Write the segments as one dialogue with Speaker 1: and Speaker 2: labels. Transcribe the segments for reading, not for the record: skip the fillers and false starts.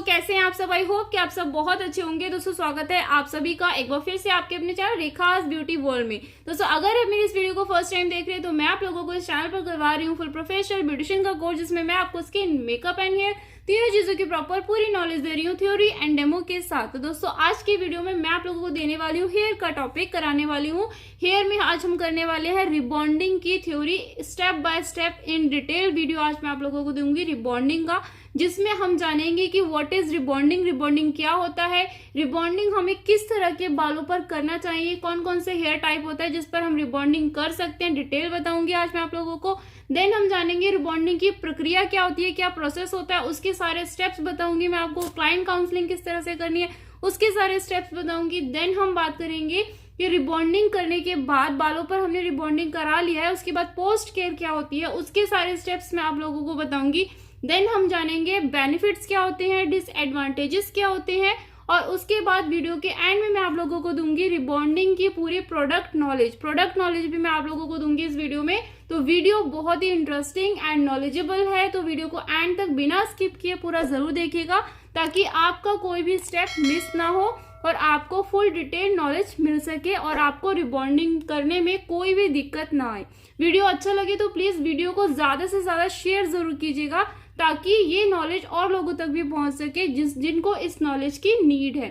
Speaker 1: कैसे हैं आप सब। आई होप कि आप सब बहुत अच्छे होंगे। दोस्तों स्वागत है आप सभी का एक बार फिर से आपके अपने चैनल रेखास ब्यूटी वर्ल्ड में। दोस्तों अगर आप मेरी इस वीडियो को फर्स्ट टाइम देख रहे हैं तो मैं आप लोगों को इस चैनल पर करवा रही हूँ फुल प्रोफेशनल ब्यूटिशियन का कोर्स, जिसमें मैं आपको स्किन, मेकअप एंड हेयर तीनों चीजों की प्रॉपर पूरी नॉलेज दे रही हूँ, थ्योरी एंड डेमो के साथ। तो दोस्तों आज की वीडियो में मैं आप लोगों को देने वाली हूँ हेयर का टॉपिक कराने वाली हूँ। हेयर में आज हम करने वाले हैं रिबॉन्डिंग की theory, step by step in detail video आज मैं आप लोगों को दूंगी रिबॉन्डिंग का, जिसमें हम जानेंगे कि व्हाट इज रिबॉन्डिंग, रिबॉन्डिंग क्या होता है, रिबॉन्डिंग हमें किस तरह के बालों पर करना चाहिए, कौन कौन से हेयर टाइप होता है जिस पर हम रिबॉन्डिंग कर सकते हैं, डिटेल बताऊंगी आज मैं आप लोगों को। देन हम जानेंगे रिबॉन्डिंग की प्रक्रिया क्या होती है, क्या प्रोसेस होता है, उसके सारे स्टेप्स बताऊंगी मैं आपको। क्लाइंट काउंसलिंग किस तरह से करनी है उसके सारे स्टेप्स बताऊंगी। देन हम बात करेंगे कि रिबॉन्डिंग करने के बाद, बालों पर हमने रिबॉन्डिंग करा लिया है, उसके बाद पोस्ट केयर क्या होती है उसके सारे स्टेप्स मैं आप लोगों को बताऊंगी। देन हम जानेंगे बेनिफिट्स क्या होते हैं, डिसएडवांटेजेस क्या होते हैं, और उसके बाद वीडियो के एंड में मैं आप लोगों को दूंगी रिबॉन्डिंग की पूरी प्रोडक्ट नॉलेज भी मैं आप लोगों को दूंगी इस वीडियो में। तो वीडियो बहुत ही इंटरेस्टिंग एंड नॉलेजेबल है, तो वीडियो को एंड तक बिना स्किप किए पूरा जरूर देखिएगा ताकि आपका कोई भी स्टेप मिस ना हो और आपको फुल डिटेल नॉलेज मिल सके और आपको रिबॉन्डिंग करने में कोई भी दिक्कत ना आए। वीडियो अच्छा लगे तो प्लीज वीडियो को ज्यादा से ज्यादा शेयर जरूर कीजिएगा ताकि ये नॉलेज और लोगों तक भी पहुंच सके जिनको इस नॉलेज की नीड है।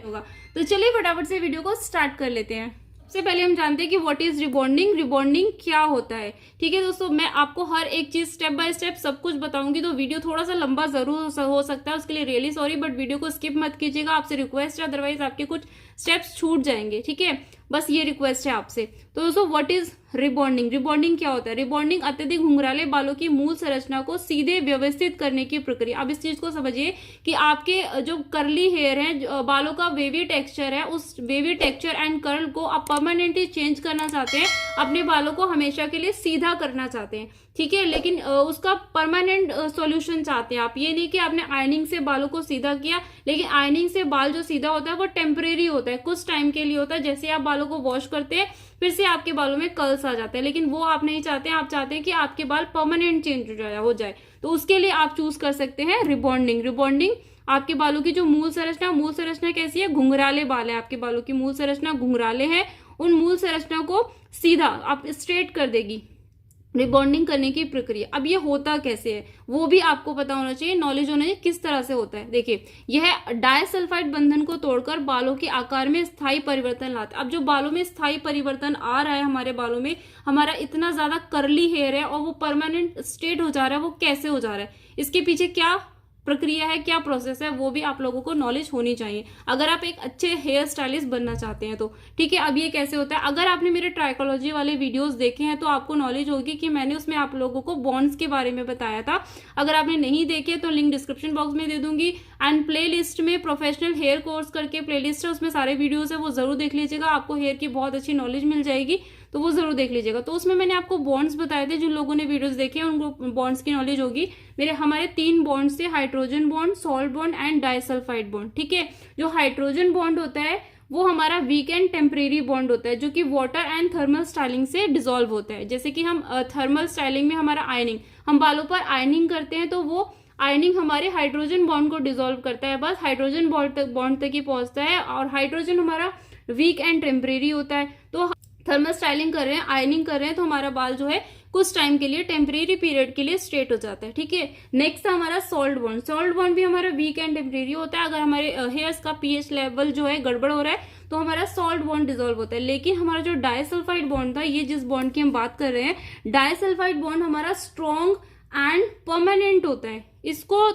Speaker 1: तो चलिए फटाफट से वीडियो को स्टार्ट कर लेते हैं। सबसे पहले हम जानते हैं कि व्हाट इज रिबॉन्डिंग, रिबॉन्डिंग क्या होता है। ठीक है दोस्तों, मैं आपको हर एक चीज स्टेप बाय स्टेप सब कुछ बताऊंगी, तो वीडियो थोड़ा सा लंबा जरूर हो सकता है, उसके लिए रियली सॉरी, बट वीडियो को स्किप मत कीजिएगा, आपसे रिक्वेस्ट है, अदरवाइज आपके कुछ स्टेप्स छूट जाएंगे। ठीक है, बस ये रिक्वेस्ट है आपसे। तो दोस्तों व्हाट इज रिबॉन्डिंग, रिबॉन्डिंग क्या होता है। रिबॉन्डिंग अत्यधिक घुंघराले बालों की मूल संरचना को सीधे व्यवस्थित करने की प्रक्रिया। अब इस चीज को समझिए कि आपके जो कर्ली हेयर है, बालों का वेवी टेक्सचर है, उस वेवी टेक्सचर एंड कर्ल को आप परमानेंटली चेंज करना चाहते हैं, अपने बालों को हमेशा के लिए सीधा करना चाहते हैं। ठीक है, लेकिन उसका परमानेंट सॉल्यूशन चाहते हैं आप। ये नहीं कि आपने आयनिंग से बालों को सीधा किया, लेकिन आयनिंग से बाल जो सीधा होता है वो टेम्परेरी होता है, कुछ टाइम के लिए होता है। जैसे आप बालों को वॉश करते हैं फिर से आपके बालों में कर्ल्स आ जाते हैं, लेकिन वो आप नहीं चाहते हैं, आप चाहते हैं कि आपके बाल परमानेंट चेंज हो जाए। तो उसके लिए आप चूज कर सकते हैं रिबॉन्डिंग। रिबॉन्डिंग आपके बालों की जो मूल संरचना कैसी है, घुंघराले बाल है, आपके बालों की मूल संरचना घुंघराले है, उन मूल संरचना को सीधा आप स्ट्रेट कर देगी रिबॉन्डिंग करने की प्रक्रिया। अब ये होता कैसे है वो भी आपको पता होना चाहिए, नॉलेज होना चाहिए किस तरह से होता है। देखिए, यह डायसल्फाइड बंधन को तोड़कर बालों के आकार में स्थायी परिवर्तन लाता है। अब जो बालों में स्थायी परिवर्तन आ रहा है, हमारे बालों में हमारा इतना ज्यादा कर्ली हेयर है और वो परमानेंट स्ट्रेट हो जा रहा है, वो कैसे हो जा रहा है, इसके पीछे क्या प्रक्रिया है, क्या प्रोसेस है, वो भी आप लोगों को नॉलेज होनी चाहिए अगर आप एक अच्छे हेयर स्टाइलिस्ट बनना चाहते हैं तो। ठीक है, अब ये कैसे होता है, अगर आपने मेरे ट्राइकोलॉजी वाले वीडियोस देखे हैं तो आपको नॉलेज होगी कि मैंने उसमें आप लोगों को बॉन्ड्स के बारे में बताया था। अगर आपने नहीं देखे तो लिंक डिस्क्रिप्शन बॉक्स में दे दूंगी, एंड प्ले लिस्ट में प्रोफेशनल हेयर कोर्स करके प्ले लिस्ट है, उसमें सारे वीडियोज है, वो जरूर देख लीजिएगा, आपको हेयर की बहुत अच्छी नॉलेज मिल जाएगी, तो वो जरूर देख लीजिएगा। तो उसमें मैंने आपको बॉन्ड्स बताए थे, जिन लोगों ने वीडियोस देखे हैं उनको बॉन्ड्स की नॉलेज होगी। हमारे 3 बॉन्ड्स थे, hydrogen bond, salt bond and disulphide bond. ठीक है, जो हाइड्रोजन बॉन्ड होता है वो हमारा वीक एंड टेम्परेरी बॉन्ड होता है, जो कि वाटर एंड थर्मल स्टाइलिंग से डिसॉल्व होता है। जैसे कि हम थर्मल स्टाइलिंग में हमारा आयनिंग, हम बालों पर आयनिंग करते हैं तो वो आयनिंग हमारे हाइड्रोजन बॉन्ड को डिसॉल्व करता है, बस हाइड्रोजन बॉन्ड तक ही पहुंचता है, और हाइड्रोजन हमारा वीक एंड टेम्परेरी होता है। तो थर्मल स्टाइलिंग कर रहे हैं, आयनिंग कर रहे हैं, तो हमारा बाल जो है कुछ टाइम के लिए, टेम्परेरी पीरियड के लिए स्ट्रेट हो जाता है। ठीक है, नेक्स्ट है हमारा सॉल्ट बॉन्ड। सॉल्ट बॉन्ड भी हमारा वीक एंड टेम्परेरी होता है। अगर हमारे हेयर्स का पीएच लेवल जो है गड़बड़ हो रहा है तो हमारा सॉल्ट बॉन्ड डिसॉल्व होता है। लेकिन हमारा जो डाइसल्फाइड बॉन्ड था, ये जिस बॉन्ड की हम बात कर रहे हैं, डाइसल्फाइड बॉन्ड हमारा स्ट्रॉन्ग एंड परमानेंट होता है। इसको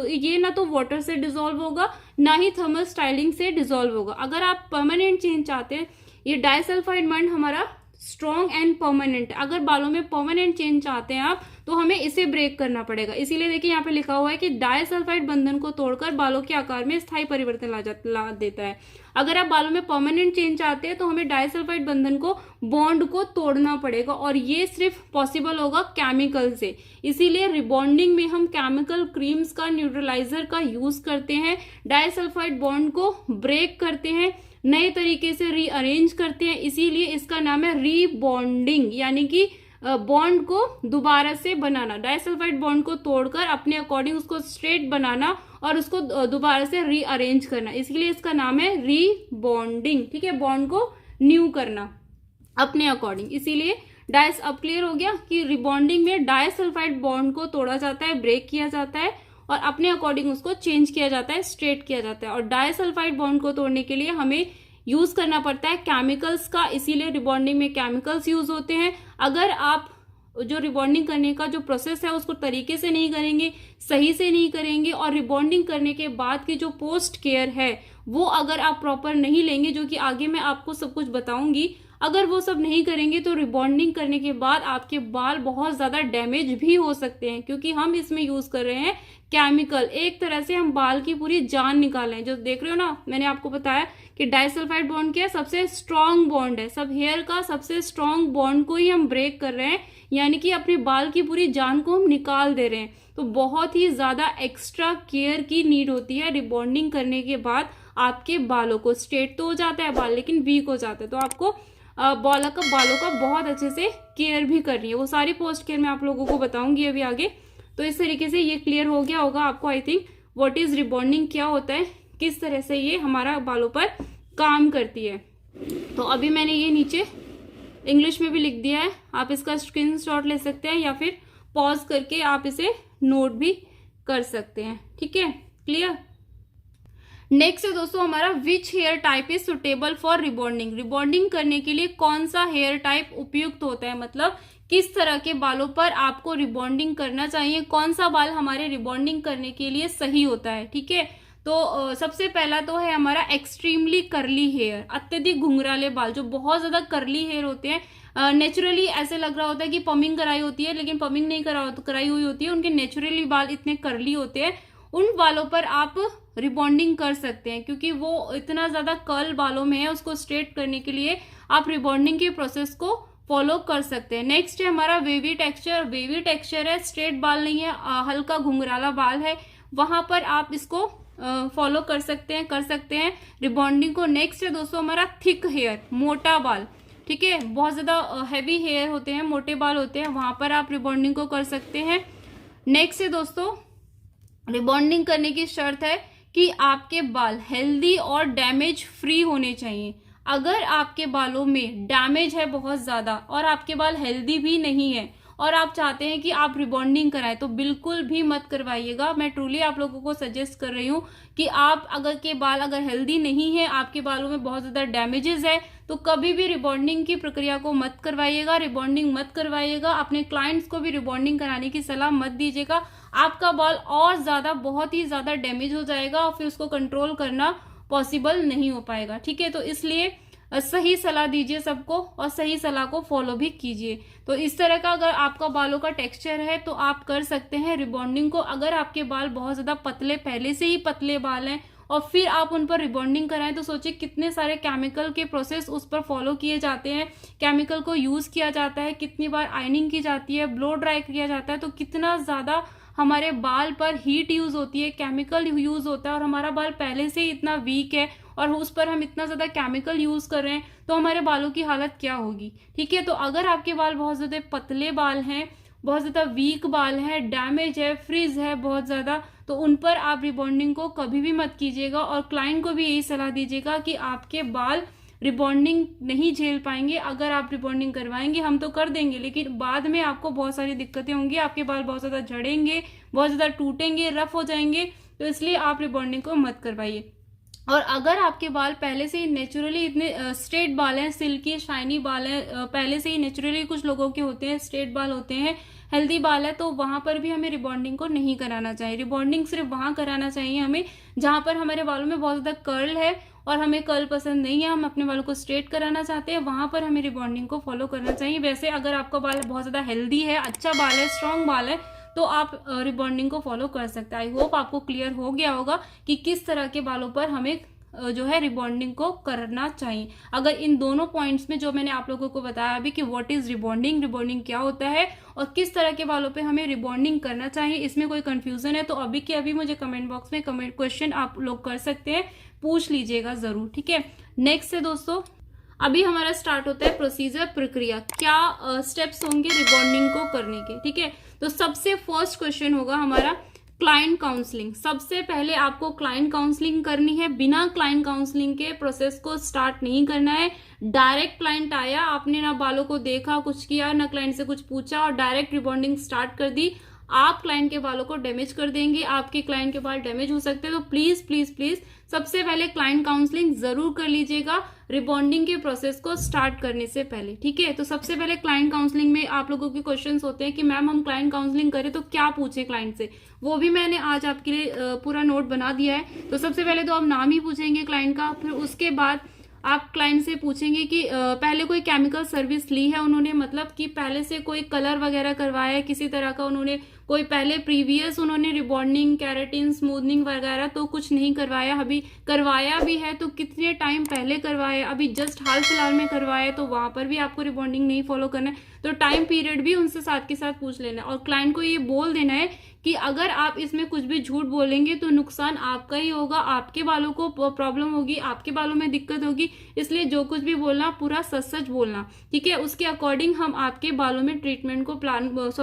Speaker 1: ये ना तो वाटर से डिसॉल्व होगा ना ही थर्मल स्टाइलिंग से डिसॉल्व होगा। अगर आप परमानेंट चेंज चाहते हैं, ये डाइसल्फाइड बॉन्ड हमारा स्ट्रॉन्ग एंड परमानेंट, अगर बालों में परमानेंट चेंज चाहते हैं आप तो हमें इसे ब्रेक करना पड़ेगा। इसीलिए देखिए यहाँ पे लिखा हुआ है कि डाइसल्फाइड बंधन को तोड़कर बालों के आकार में स्थायी परिवर्तन ला देता है। अगर आप बालों में परमानेंट चेंज चाहते हैं तो हमें डाइसल्फाइड बंधन को, बॉन्ड को तोड़ना पड़ेगा, और ये सिर्फ पॉसिबल होगा केमिकल से। इसीलिए रिबॉन्डिंग में हम केमिकल क्रीम्स का, न्यूट्रलाइजर का यूज करते हैं, डाइसल्फाइड बॉन्ड को ब्रेक करते हैं, नए तरीके से रीअरेंज करते हैं, इसीलिए इसका नाम है रीबॉन्डिंग, यानी कि बॉन्ड को दोबारा से बनाना, डाइसल्फाइड बॉन्ड को तोड़कर अपने अकॉर्डिंग उसको स्ट्रेट बनाना और उसको दोबारा से रीअरेंज करना, इसलिए इसका नाम है रीबॉन्डिंग। ठीक है, बॉन्ड को न्यू करना अपने अकॉर्डिंग, इसीलिए डाइस। अब क्लियर हो गया कि रिबॉन्डिंग में डाइसल्फाइड बॉन्ड को तोड़ा जाता है, ब्रेक किया जाता है और अपने अकॉर्डिंग उसको चेंज किया जाता है, स्ट्रेट किया जाता है। और डाइसल्फाइड बॉन्ड को तोड़ने के लिए हमें यूज करना पड़ता है केमिकल्स का, इसीलिए रिबॉन्डिंग में केमिकल्स यूज होते हैं। अगर आप जो रिबॉन्डिंग करने का जो प्रोसेस है उसको तरीके से नहीं करेंगे, सही से नहीं करेंगे और रिबॉन्डिंग करने के बाद की जो पोस्ट केयर है वो अगर आप प्रॉपर नहीं लेंगे, जो कि आगे मैं आपको सब कुछ बताऊंगी, अगर वो सब नहीं करेंगे तो रिबॉन्डिंग करने के बाद आपके बाल बहुत ज्यादा डैमेज भी हो सकते हैं, क्योंकि हम इसमें यूज कर रहे हैं केमिकल। एक तरह से हम बाल की पूरी जान निकाल रहे हैं। जो देख रहे हो ना, मैंने आपको बताया कि डाइसल्फाइड बॉन्ड क्या है, सबसे स्ट्रॉन्ग बॉन्ड है, सब हेयर का सबसे स्ट्रॉन्ग बॉन्ड को ही हम ब्रेक कर रहे हैं, यानी कि अपने बाल की पूरी जान को हम निकाल दे रहे हैं। तो बहुत ही ज्यादा एक्स्ट्रा केयर की नीड होती है रिबॉन्डिंग करने के बाद। आपके बालों को स्ट्रेट तो हो जाता है बाल, लेकिन वीक हो जाता है, तो आपको बालों का बहुत अच्छे से केयर भी करनी है। वो सारी पोस्ट केयर मैं आप लोगों को बताऊंगी अभी आगे। तो इस तरीके से ये क्लियर हो गया होगा आपको, I think, what is rebonding, क्या होता है, किस तरह से ये हमारा बालों पर काम करती है। तो अभी मैंने ये नीचे इंग्लिश में भी लिख दिया है, आप इसका स्क्रीनशॉट ले सकते हैं या फिर पॉज करके आप इसे नोट भी कर सकते हैं। ठीक है, क्लियर। नेक्स्ट है दोस्तों हमारा which hair type is suitable for rebonding. Rebonding करने के लिए कौन सा हेयर टाइप उपयुक्त होता है, मतलब किस तरह के बालों पर आपको रिबॉन्डिंग करना चाहिए, कौन सा बाल हमारे रिबॉन्डिंग करने के लिए सही होता है। ठीक है, तो सबसे पहला तो है हमारा एक्सट्रीमली कर्ली हेयर, अत्यधिक घुंघराले बाल, जो बहुत ज्यादा कर्ली हेयर होते हैं। नेचुरली ऐसे लग रहा होता है कि पमिंग कराई होती है, लेकिन पमिंग नहीं कराई हुई होती है, उनके नेचुरली बाल इतने कर्ली होते हैं। उन बालों पर आप रिबॉन्डिंग कर सकते हैं, क्योंकि वो इतना ज्यादा कर्ल बालों में है, उसको स्ट्रेट करने के लिए आप रिबॉन्डिंग के प्रोसेस को फॉलो कर सकते हैं। नेक्स्ट है हमारा वेवी टेक्सचर। वेवी टेक्सचर है, स्ट्रेट बाल नहीं है, हल्का घुंघराला बाल है, वहां पर आप इसको फॉलो कर सकते हैं रिबॉन्डिंग को। नेक्स्ट है दोस्तों हमारा थिक हेयर, मोटा बाल। ठीक है, बहुत ज्यादा हैवी हेयर होते हैं, मोटे बाल होते हैं, वहां पर आप रिबॉन्डिंग को कर सकते हैं। नेक्स्ट है दोस्तों, रिबॉन्डिंग करने की शर्त है कि आपके बाल हेल्दी और डैमेज फ्री होने चाहिए। अगर आपके बालों में डैमेज है बहुत ज्यादा और आपके बाल हेल्दी भी नहीं है और आप चाहते हैं कि आप रिबॉन्डिंग कराएं, तो बिल्कुल भी मत करवाइएगा। मैं ट्रूली आप लोगों को सजेस्ट कर रही हूँ कि आप अगर हेल्दी नहीं है, आपके बालों में बहुत ज्यादा डैमेजेस है, तो कभी भी रिबॉन्डिंग की प्रक्रिया को मत करवाइएगा, रिबॉन्डिंग मत करवाइएगा। अपने क्लाइंट्स को भी रिबॉन्डिंग कराने की सलाह मत दीजिएगा। आपका बाल और ज्यादा, बहुत ही ज्यादा डैमेज हो जाएगा और फिर उसको कंट्रोल करना पॉसिबल नहीं हो पाएगा। ठीक है, तो इसलिए सही सलाह दीजिए सबको और सही सलाह को फॉलो भी कीजिए। तो इस तरह का अगर आपका बालों का टेक्सचर है तो आप कर सकते हैं रिबॉन्डिंग को। अगर आपके बाल बहुत ज्यादा पतले, पहले से ही पतले बाल हैं और फिर आप उन पर रिबॉन्डिंग कराएं, तो सोचिए कितने सारे केमिकल के प्रोसेस उस पर फॉलो किए जाते हैं, केमिकल को यूज किया जाता है, कितनी बार आयनिंग की जाती है, ब्लो ड्राई किया जाता है, तो कितना ज्यादा हमारे बाल पर हीट यूज होती है, केमिकल यूज होता है, और हमारा बाल पहले से ही इतना वीक है और उस पर हम इतना ज्यादा केमिकल यूज कर रहे हैं, तो हमारे बालों की हालत क्या होगी। ठीक है, तो अगर आपके बाल बहुत ज्यादा पतले बाल हैं, बहुत ज्यादा वीक बाल है, डैमेज है, फ्रीज है बहुत ज्यादा, तो उन पर आप रिबॉन्डिंग को कभी भी मत कीजिएगा। और क्लाइंट को भी यही सलाह दीजिएगा कि आपके बाल रिबॉन्डिंग नहीं झेल पाएंगे। अगर आप रिबॉन्डिंग करवाएंगे, हम तो कर देंगे, लेकिन बाद में आपको बहुत सारी दिक्कतें होंगी, आपके बाल बहुत ज्यादा झड़ेंगे, बहुत ज्यादा टूटेंगे, रफ हो जाएंगे, तो इसलिए आप रिबॉन्डिंग को मत करवाइए। और अगर आपके बाल पहले से ही नेचुरली इतने स्ट्रेट बाल हैं, सिल्की शाइनी बाल हैं, पहले से ही नेचुरली कुछ लोगों के होते हैं स्ट्रेट बाल होते हैं, हेल्दी बाल है, तो वहां पर भी हमें रिबॉन्डिंग को नहीं कराना चाहिए। रिबॉन्डिंग सिर्फ वहां कराना चाहिए हमें जहां पर हमारे बालों में बहुत ज्यादा कर्ल है और हमें कर्ल पसंद नहीं है, हम अपने बालों को स्ट्रेट कराना चाहते हैं, वहां पर हमें रिबॉन्डिंग को फॉलो करना चाहिए। वैसे अगर आपका बाल बहुत ज्यादा हेल्दी है, अच्छा बाल है, स्ट्रॉन्ग बाल है, तो आप रिबॉन्डिंग को फॉलो कर सकते हैं। आई होप आपको क्लियर हो गया होगा कि किस तरह के बालों पर हमें जो है रिबॉन्डिंग को करना चाहिए। अगर इन दोनों पॉइंट्स में जो मैंने आप लोगों को बताया अभी कि व्हाट इज रिबॉन्डिंग, रिबॉन्डिंग क्या होता है और किस तरह के बालों पे हमें रिबॉन्डिंग करना चाहिए, इसमें कोई कंफ्यूजन है तो अभी के अभी मुझे कमेंट बॉक्स में क्वेश्चन आप लोग कर सकते हैं, पूछ लीजिएगा जरूर। ठीक है, नेक्स्ट है दोस्तों अभी हमारा स्टार्ट होता है प्रोसीजर, प्रक्रिया, क्या स्टेप्स होंगे रिबॉन्डिंग को करने के। ठीक है, तो सबसे फर्स्ट क्वेश्चन होगा हमारा क्लाइंट काउंसलिंग। सबसे पहले आपको क्लाइंट काउंसलिंग करनी है। बिना क्लाइंट काउंसलिंग के प्रोसेस को स्टार्ट नहीं करना है। डायरेक्ट क्लाइंट आया, आपने ना बालों को देखा, कुछ किया ना, क्लाइंट से कुछ पूछा और डायरेक्ट रिबॉन्डिंग स्टार्ट कर दी, आप क्लाइंट के बालों को डैमेज कर देंगे, आपके क्लाइंट के बाल डैमेज हो सकते हैं। तो प्लीज प्लीज प्लीज सबसे पहले क्लाइंट काउंसलिंग जरूर कर लीजिएगा रिबॉन्डिंग के प्रोसेस को स्टार्ट करने से पहले। ठीक है, तो सबसे पहले क्लाइंट काउंसलिंग में आप लोगों के क्वेश्चंस होते हैं कि मैम हम क्लाइंट काउंसलिंग करें तो क्या पूछे क्लाइंट से, वो भी मैंने आज आपके लिए पूरा नोट बना दिया है। तो सबसे पहले तो आप नाम ही पूछेंगे क्लाइंट का, फिर उसके बाद आप क्लाइंट से पूछेंगे कि पहले कोई केमिकल सर्विस ली है उन्होंने, मतलब कि पहले से कोई कलर वगैरह करवाया है किसी तरह का उन्होंने, कोई पहले प्रीवियस उन्होंने रिबॉन्डिंग, केराटिन, स्मूथनिंग वगैरह तो कुछ नहीं करवाया, अभी करवाया भी है तो कितने टाइम पहले करवाया, अभी जस्ट हाल फिलहाल में करवाया तो वहां पर भी आपको रिबॉन्डिंग नहीं फॉलो करना है। तो टाइम पीरियड भी उनसे साथ के साथ पूछ लेना है और क्लाइंट को ये बोल देना है कि अगर आप इसमें कुछ भी झूठ बोलेंगे तो नुकसान आपका ही होगा, आपके बालों को प्रॉब्लम होगी, आपके बालों में दिक्कत होगी, इसलिए जो कुछ भी बोलना पूरा सच सच बोलना। ठीक है, उसके अकॉर्डिंग हम आपके बालों में ट्रीटमेंट को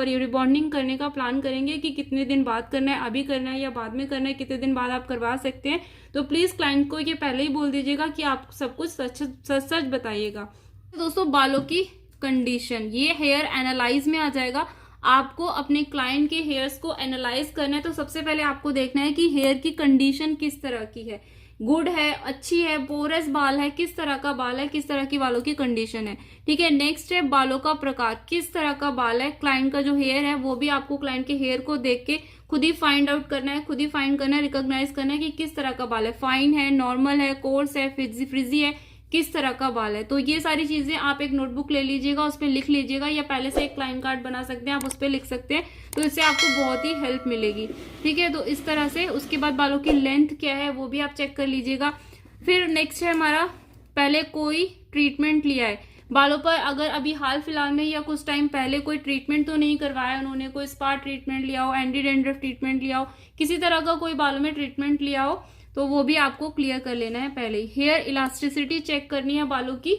Speaker 1: रिबॉन्डिंग करने का प्लान करेंगे कि कितने दिन बाद करना है, अभी करना है या बाद में करना है, कितने दिन बाद आप करवा सकते हैं। तो प्लीज क्लाइंट को ये पहले ही बोल दीजिएगा कि आप सब कुछ सच सच बताइएगा। दोस्तों बालों की कंडीशन, ये हेयर एनालाइज में आ जाएगा। आपको अपने क्लाइंट के हेयर्स को एनालाइज करना है। तो सबसे पहले आपको देखना है कि हेयर की कंडीशन किस तरह की है, गुड है, अच्छी है, पोरस बाल है, किस तरह का बाल है, किस तरह की बालों की कंडीशन है। ठीक है, नेक्स्ट है बालों का प्रकार, किस तरह का बाल है, क्लाइंट का जो हेयर है वो भी आपको क्लाइंट के हेयर को देख के खुद ही फाइंड आउट करना है, खुद ही फाइंड करना है, रिकॉग्नाइज करना है कि किस तरह का बाल है, फाइन है, नॉर्मल है, कोर्स है, फ्रिजी है, किस तरह का बाल है। तो ये सारी चीजें आप एक नोटबुक ले लीजिएगा, उस पर लिख लीजिएगा या पहले से एक क्लाइंट कार्ड बना सकते हैं, आप उस पर लिख सकते हैं, तो इससे आपको बहुत ही हेल्प मिलेगी। ठीक है, तो इस तरह से उसके बाद बालों की लेंथ क्या है वो भी आप चेक कर लीजिएगा। फिर नेक्स्ट है हमारा, पहले कोई ट्रीटमेंट लिया है बालों पर, अगर अभी हाल फिलहाल में या कुछ टाइम पहले कोई ट्रीटमेंट तो नहीं करवाया उन्होंने, कोई स्पा ट्रीटमेंट लिया हो, एंटी डैंड्रफ ट्रीटमेंट लिया हो, किसी तरह का कोई बालों में ट्रीटमेंट लिया हो तो वो भी आपको क्लियर कर लेना है पहले ही। हेयर इलास्टिसिटी चेक करनी है बालों की।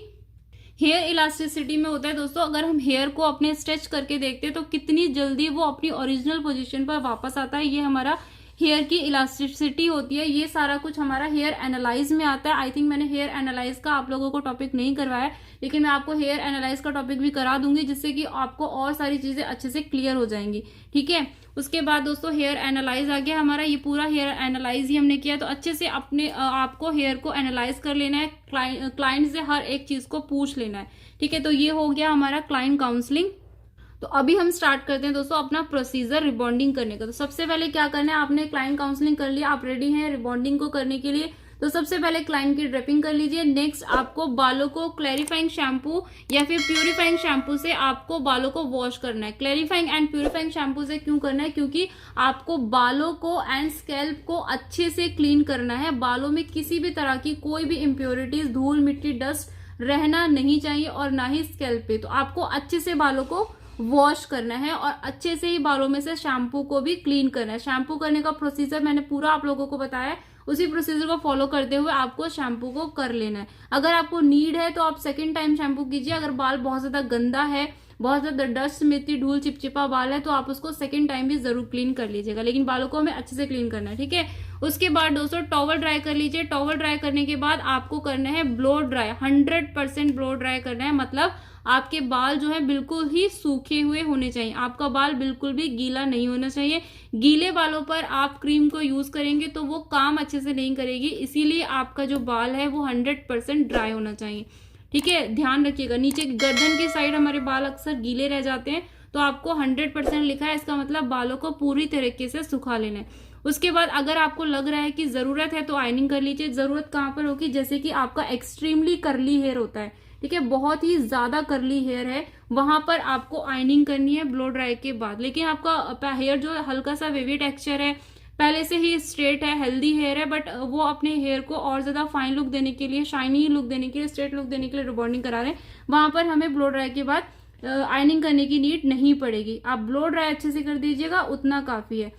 Speaker 1: हेयर इलास्टिसिटी में होता है दोस्तों, अगर हम हेयर को अपने स्ट्रेच करके देखते हैं तो कितनी जल्दी वो अपनी ओरिजिनल पोजीशन पर वापस आता है, ये हमारा हेयर की इलास्टिसिटी होती है। ये सारा कुछ हमारा हेयर एनालाइज में आता है। आई थिंक मैंने हेयर एनालाइज का आप लोगों को टॉपिक नहीं करवाया, लेकिन मैं आपको हेयर एनालाइज का टॉपिक भी करा दूंगी जिससे कि आपको और सारी चीजें अच्छे से क्लियर हो जाएंगी। ठीक है, उसके बाद दोस्तों हेयर एनालाइज आ गया हमारा, ये पूरा हेयर एनालाइज ही हमने किया। तो अच्छे से अपने आपको हेयर को एनालाइज कर लेना है, क्लाइंट से हर एक चीज को पूछ लेना है। ठीक है, तो ये हो गया हमारा क्लाइंट काउंसलिंग। तो अभी हम स्टार्ट करते हैं दोस्तों अपना प्रोसीजर रिबॉन्डिंग करने का। तो सबसे पहले क्या करना है, आपने क्लाइंट काउंसलिंग कर लिया, आप रेडी हैं रिबॉन्डिंग को करने के लिए। तो सबसे पहले क्लाइंट की ड्रेपिंग कर लीजिए। नेक्स्ट आपको बालों को क्लैरिफाइंग शैम्पू या फिर प्यूरिफाइंग शैम्पू से आपको बालों को वॉश करना है। क्लैरिफाइंग एंड प्यूरिफाइंग शैम्पू से क्यों करना है, क्योंकि आपको बालों को एंड स्कैल्प को अच्छे से क्लीन करना है। बालों में किसी भी तरह की कोई भी इम्प्योरिटीज, धूल मिट्टी, डस्ट रहना नहीं चाहिए और ना ही स्कैल्प पे। तो आपको अच्छे से बालों को वॉश करना है और अच्छे से ही बालों में से शैम्पू को भी क्लीन करना है। शैम्पू करने का प्रोसीजर मैंने पूरा आप लोगों को बताया है, उसी प्रोसीजर को फॉलो करते हुए आपको शैम्पू को कर लेना है। अगर आपको नीड है तो आप सेकंड टाइम शैम्पू कीजिए। अगर बाल बहुत ज्यादा गंदा है, बहुत ज्यादा डस्ट, मिट्टी, धूल, चिपचिपा बाल है तो आप उसको सेकंड टाइम भी जरूर क्लीन कर लीजिएगा, लेकिन बालों को हमें अच्छे से क्लीन करना है। ठीक है, उसके बाद दोस्तों टॉवल ड्राई कर लीजिए। टॉवल ड्राई करने के बाद आपको करना है ब्लो ड्राई, 100% ब्लो ड्राई करना है। मतलब आपके बाल जो है बिल्कुल ही सूखे हुए होने चाहिए, आपका बाल बिल्कुल भी गीला नहीं होना चाहिए। गीले बालों पर आप क्रीम को यूज करेंगे तो वो काम अच्छे से नहीं करेगी, इसीलिए आपका जो बाल है वो 100% ड्राई होना चाहिए। ठीक है, ध्यान रखिएगा। नीचे गर्दन की साइड हमारे बाल अक्सर गीले रह जाते हैं, तो आपको 100% लिखा है, इसका मतलब बालों को पूरी तरीके से सुखा लेना है। उसके बाद अगर आपको लग रहा है कि जरूरत है तो आयनिंग कर लीजिए। जरूरत कहाँ पर होगी, जैसे कि आपका एक्सट्रीमली कर्ली हेयर होता है, ठीक है, बहुत ही ज्यादा कर्ली हेयर है, वहां पर आपको आयनिंग करनी है ब्लो ड्राई के बाद। लेकिन आपका हेयर जो हल्का सा वेवी टेक्सचर है, पहले से ही स्ट्रेट है, हेल्दी हेयर है, बट वो अपने हेयर को और ज्यादा फाइन लुक देने के लिए, शाइनी लुक देने के लिए, स्ट्रेट लुक देने के लिए रिबॉन्डिंग करा रहे हैं, वहां पर हमें ब्लो ड्राई के बाद आयनिंग करने की नीड नहीं पड़ेगी। आप ब्लो ड्राई अच्छे से कर दीजिएगा, उतना काफी है।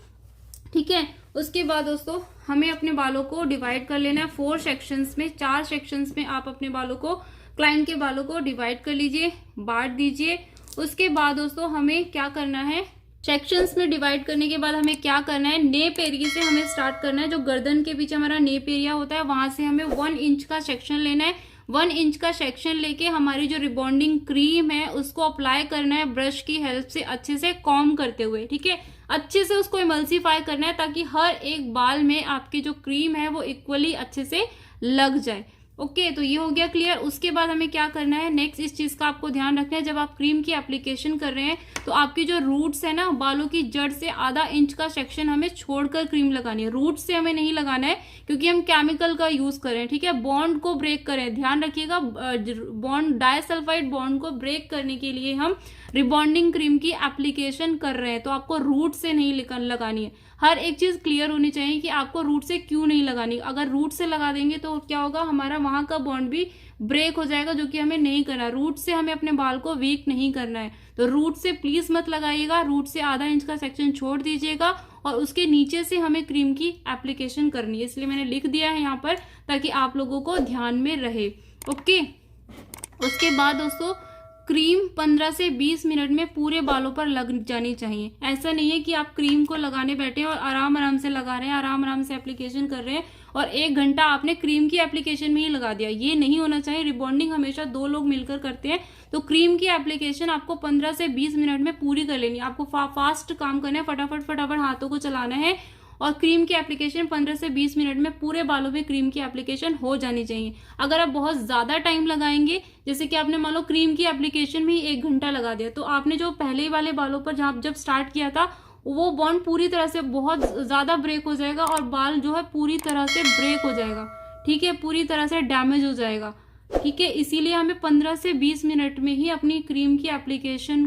Speaker 1: ठीक है, उसके बाद दोस्तों हमें अपने बालों को डिवाइड कर लेना है 4 सेक्शंस में। 4 सेक्शंस में आप अपने बालों को क्लाइंट के बालों को डिवाइड कर लीजिए, बांट दीजिए। उसके बाद दोस्तों हमें क्या करना है, सेक्शंस में डिवाइड करने के बाद हमें क्या करना है, नेप एरिया से हमें स्टार्ट करना है। जो गर्दन के पीछे हमारा नेप एरिया होता है वहां से हमें 1 इंच का सेक्शन लेना है। 1 इंच का सेक्शन लेके हमारी जो रिबॉन्डिंग क्रीम है उसको अप्लाई करना है ब्रश की हेल्प से, अच्छे से कॉम्ब करते हुए, ठीक है। अच्छे से उसको इमल्सीफाई करना है ताकि हर एक बाल में आपकी जो क्रीम है वो इक्वली अच्छे से लग जाए। ओके, तो ये हो गया क्लियर। उसके बाद हमें क्या करना है, नेक्स्ट इस चीज का आपको ध्यान रखना है, जब आप क्रीम की एप्लीकेशन कर रहे हैं तो आपकी जो रूट्स है ना, बालों की जड़ से आधा इंच का सेक्शन हमें छोड़कर क्रीम लगानी है। रूट से हमें नहीं लगाना है क्योंकि हम केमिकल का यूज कर रहे हैं, ठीक है। बॉन्ड को ब्रेक करें, ध्यान रखिएगा, बॉन्ड डाइसल्फाइड बॉन्ड को ब्रेक करने के लिए हम रिबॉन्डिंग क्रीम की एप्लीकेशन कर रहे हैं, तो आपको रूट से नहीं लगानी है। हर एक चीज क्लियर होनी चाहिए कि आपको रूट से क्यों नहीं लगानी। अगर रूट से लगा देंगे तो क्या होगा, हमारा वहां का बॉन्ड भी ब्रेक हो जाएगा, जो कि हमें नहीं करना। रूट से हमें अपने बाल को वीक नहीं करना है, तो रूट से प्लीज मत लगाइएगा। रूट से आधा इंच का सेक्शन छोड़ दीजिएगा और उसके नीचे से हमें क्रीम की एप्लीकेशन करनी है, इसलिए मैंने लिख दिया है यहाँ पर ताकि आप लोगों को ध्यान में रहे। ओके, उसके बाद दोस्तों क्रीम 15 से 20 मिनट में पूरे बालों पर लग जानी चाहिए। ऐसा नहीं है कि आप क्रीम को लगाने बैठे हैं और आराम आराम से लगा रहे हैं, आराम आराम से एप्लीकेशन कर रहे हैं और 1 घंटा आपने क्रीम की एप्लीकेशन में ही लगा दिया। ये नहीं होना चाहिए। रिबॉन्डिंग हमेशा 2 लोग मिलकर करते हैं, तो क्रीम की एप्लीकेशन आपको 15 से 20 मिनट में पूरी कर लेनी है। आपको फास्ट काम करना है, फटाफट हाथों को चलाना है और क्रीम की एप्लीकेशन 15 से 20 मिनट में पूरे बालों पे क्रीम की एप्लीकेशन हो जानी चाहिए। अगर आप बहुत ज्यादा टाइम लगाएंगे, जैसे कि आपने मान लो क्रीम की एप्लीकेशन में ही 1 घंटा लगा दिया, तो आपने जो पहले वाले बालों पर जब स्टार्ट किया था वो बॉन्ड पूरी तरह से बहुत ज्यादा ब्रेक हो जाएगा और बाल जो है पूरी तरह से ब्रेक हो जाएगा, ठीक है, पूरी तरह से डैमेज हो जाएगा, ठीक है। इसीलिए हमें 15 से 20 मिनट में ही अपनी क्रीम की एप्लीकेशन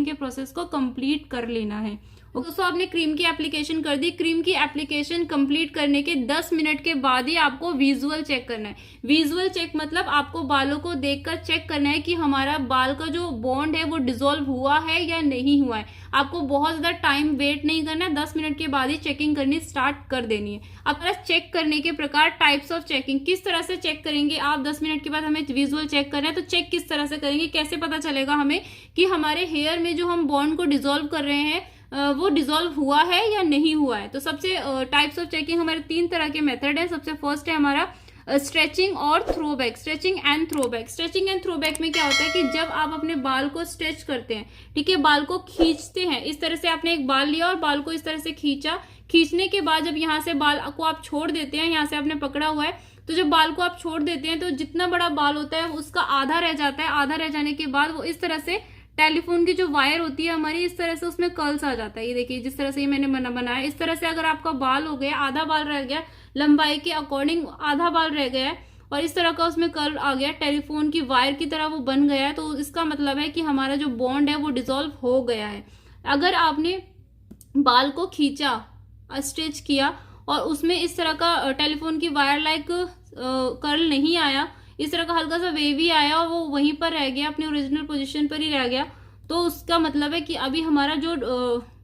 Speaker 1: के प्रोसेस को कंप्लीट कर लेना है। दोस्तों आपने क्रीम की एप्लीकेशन कर दी। क्रीम की एप्लीकेशन कंप्लीट करने के 10 मिनट के बाद ही आपको विजुअल चेक करना है। विजुअल चेक मतलब आपको बालों को देखकर चेक करना है कि हमारा बाल का जो बॉन्ड है वो डिसॉल्व हुआ है या नहीं हुआ है। आपको बहुत ज्यादा टाइम वेट नहीं करना है, 10 मिनट के बाद ही चेकिंग करनी स्टार्ट कर देनी है। अब चेक करने के प्रकार, टाइप्स ऑफ चेकिंग, किस तरह से चेक करेंगे आप। 10 मिनट के बाद हमें विजुअल चेक करना है, तो चेक किस तरह से करेंगे, कैसे पता चलेगा हमें कि हमारे हेयर में जो हम बॉन्ड को डिसॉल्व कर रहे हैं वो डिसॉल्व हुआ है या नहीं हुआ है। तो सबसे टाइप्स ऑफ चेकिंग हमारे 3 तरह के मेथड है। सबसे फर्स्ट है हमारा स्ट्रेचिंग और throwback, stretching and throwback. Stretching and throwback में क्या होता है कि जब आप अपने बाल को स्ट्रेच करते हैं, ठीक है, बाल को खींचते हैं, इस तरह से आपने एक बाल लिया और बाल को इस तरह से खींचा, खींचने के बाद जब यहाँ से बाल को आप छोड़ देते हैं, यहाँ से आपने पकड़ा हुआ है, तो जब बाल को आप छोड़ देते हैं तो जितना बड़ा बाल होता है उसका आधा रह जाता है। आधा रह जाने के बाद वो इस तरह से टेलीफोन की जो वायर होती है हमारी, इस तरह से उसमें कर्ल्स आ जाता है। ये देखिए जिस तरह से ये मैंने बनाया, इस तरह से अगर आपका बाल हो गया, आधा बाल रह गया, लंबाई के अकॉर्डिंग आधा बाल रह गया है और इस तरह का उसमें कर्ल आ गया, टेलीफोन की वायर की तरह वो बन गया है, तो इसका मतलब है कि हमारा जो बॉन्ड है वो डिसॉल्व हो गया है। अगर आपने बाल को खींचा, स्ट्रेच किया और उसमें इस तरह का टेलीफोन की वायर लाइक कर्ल नहीं आया, इस तरह का हल्का सा वेवी आया और वो वहीं पर रह गया, अपने ओरिजिनल पोजीशन पर ही रह गया, तो उसका मतलब है कि अभी हमारा जो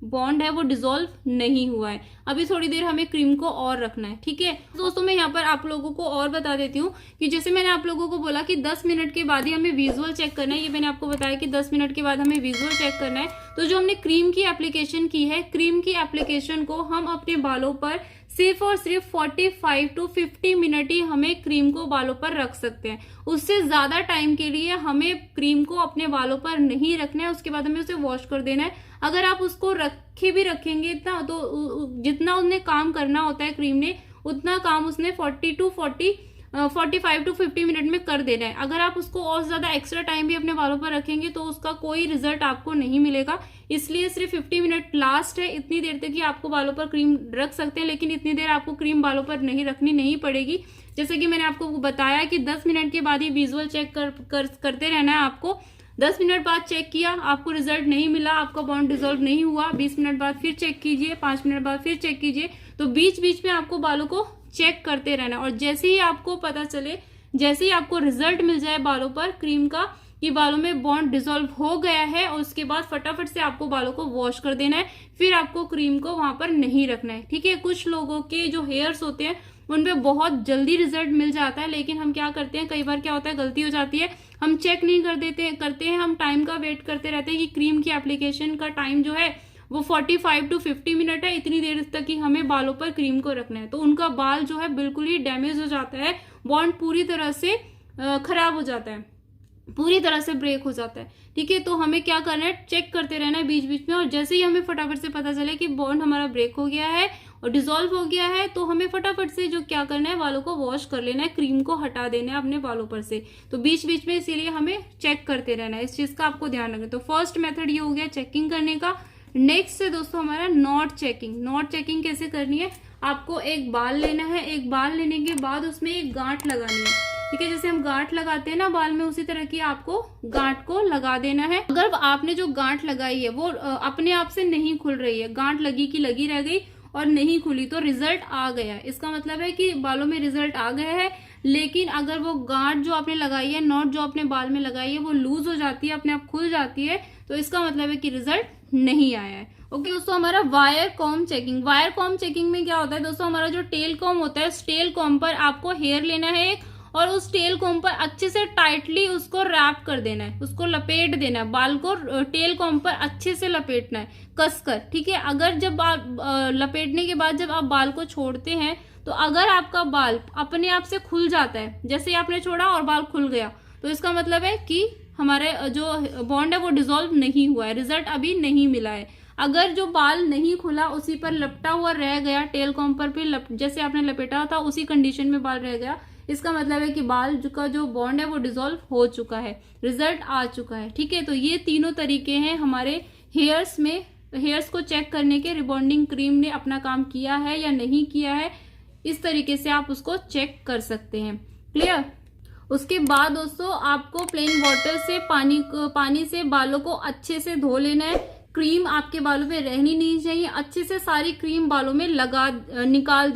Speaker 1: बॉन्ड है वो डिसॉल्व नहीं हुआ है। अभी थोड़ी देर हमें क्रीम को और रखना है, ठीक है। दोस्तों मैं यहाँ पर आप लोगों को और बता देती हूँ कि जैसे मैंने आप लोगों को बोला कि 10 मिनट के बाद ही हमें विजुअल चेक करना है, ये मैंने आपको बताया कि 10 मिनट के बाद हमें विजुअल चेक करना है। तो जो हमने क्रीम की एप्लीकेशन की है, क्रीम की एप्लीकेशन को हम अपने बालों पर सिर्फ और सिर्फ 45 to 50 मिनट ही हमें क्रीम को बालों पर रख सकते हैं। उससे ज्यादा टाइम के लिए हमें क्रीम को अपने बालों पर नहीं रखना है, उसके बाद हमें उसे वॉश कर देना है। अगर आप उसको रखे भी रखेंगे इतना, तो जितना उसने काम करना होता है क्रीम ने, उतना काम उसने 45 to 50 मिनट में कर देना है। अगर आप उसको और ज्यादा एक्स्ट्रा टाइम भी अपने बालों पर रखेंगे तो उसका कोई रिजल्ट आपको नहीं मिलेगा। इसलिए सिर्फ 50 मिनट लास्ट है, इतनी देर तक ही आपको बालों पर क्रीम रख सकते हैं, लेकिन इतनी देर आपको क्रीम बालों पर नहीं रखनी नहीं पड़ेगी। जैसे कि मैंने आपको बताया कि 10 मिनट के बाद ही विजुअल चेक करते रहना है आपको। 10 मिनट बाद चेक किया, आपको रिजल्ट नहीं मिला, आपका बॉन्ड डिसॉल्व नहीं हुआ, 20 मिनट बाद फिर चेक कीजिए, 5 मिनट बाद फिर चेक कीजिए। तो बीच बीच में आपको बालों को चेक करते रहना, और जैसे ही आपको पता चले, जैसे ही आपको रिजल्ट मिल जाए बालों पर क्रीम का कि बालों में बॉन्ड डिसॉल्व हो गया है, और उसके बाद फटाफट से आपको बालों को वॉश कर देना है। फिर आपको क्रीम को वहां पर नहीं रखना है, ठीक है। कुछ लोगों के जो हेयर्स होते हैं उन पे बहुत जल्दी रिजल्ट मिल जाता है। लेकिन हम क्या करते हैं, कई बार क्या होता है, गलती हो जाती है, हम चेक नहीं करते हैं, हम टाइम का वेट करते रहते हैं कि क्रीम की एप्लीकेशन का टाइम जो है वो 45 to 50 मिनट है, इतनी देर तक ही हमें बालों पर क्रीम को रखना है। तो उनका बाल जो है बिल्कुल ही डैमेज हो जाता है, बॉन्ड पूरी तरह से खराब हो जाता है, पूरी तरह से ब्रेक हो जाता है। ठीक है, तो हमें क्या करना है, चेक करते रहना है बीच बीच में, और जैसे ही हमें फटाफट से पता चले कि बॉन्ड हमारा ब्रेक हो गया है और डिसॉल्व हो गया है, तो हमें फटाफट से जो क्या करना है, बालों को वॉश कर लेना है, क्रीम को हटा देना है अपने बालों पर से। तो बीच बीच में इसीलिए हमें चेक करते रहना है, इस चीज का आपको ध्यान रखना। तो फर्स्ट मेथड ये हो गया चेकिंग करने का। नेक्स्ट है दोस्तों हमारा नॉट चेकिंग। नॉट चेकिंग कैसे करनी है, आपको एक बाल लेना है, एक बाल लेने के बाद उसमें एक गांठ लगानी है। ठीक है, जैसे हम गांठ लगाते हैं ना बाल में, उसी तरह की आपको गांठ को लगा देना है। अगर आपने जो गांठ लगाई है वो अपने आप से नहीं खुल रही है, गांठ लगी की लगी रह गई और नहीं खुली, तो रिजल्ट आ गया, इसका मतलब है कि बालों में रिजल्ट आ गया है। लेकिन अगर वो गांठ जो आपने लगाई है, नॉट जो आपने बाल में लगाई है, वो लूज हो जाती है, अपने आप खुल जाती है, तो इसका मतलब है कि रिजल्ट नहीं आया है। ओके दोस्तों, हमारा wire com checking. Wire com checking में क्या होता है दोस्तों, हमारा जो टेल कॉम होता है, उस टेल कॉम पर आपको हेयर लेना है और उस टेल कॉम पर अच्छे से टाइटली उसको रैप कर देना है, उसको लपेट देना है, बाल को टेल कॉम पर अच्छे से लपेटना है कसकर। ठीक है, अगर जब आप लपेटने के बाद जब आप बाल को छोड़ते हैं, तो अगर आपका बाल अपने आप से खुल जाता है, जैसे ही आपने छोड़ा और बाल खुल गया, तो इसका मतलब है कि हमारे जो बॉन्ड है वो डिसॉल्व नहीं हुआ है, रिजल्ट अभी नहीं मिला है। अगर जो बाल नहीं खुला, उसी पर लपटा हुआ रह गया, टेल कॉम पर भी जैसे आपने लपेटा था उसी कंडीशन में बाल रह गया, इसका मतलब है कि बाल का जो बॉन्ड है वो डिसॉल्व हो चुका है, रिजल्ट आ चुका है। ठीक है, तो ये तीनों तरीके हैं हमारे हेयर्स में, हेयर्स को चेक करने के। रिबॉन्डिंग क्रीम ने अपना काम किया है या नहीं किया है, इस तरीके से आप उसको चेक कर सकते हैं। क्लियर। उसके बाद दोस्तों आपको प्लेन वाटर से पानी से बालों को अच्छे से धो लेना है। क्रीम आपके बालों पे रहनी नहीं चाहिए, अच्छे से सारी क्रीम बालों में निकाल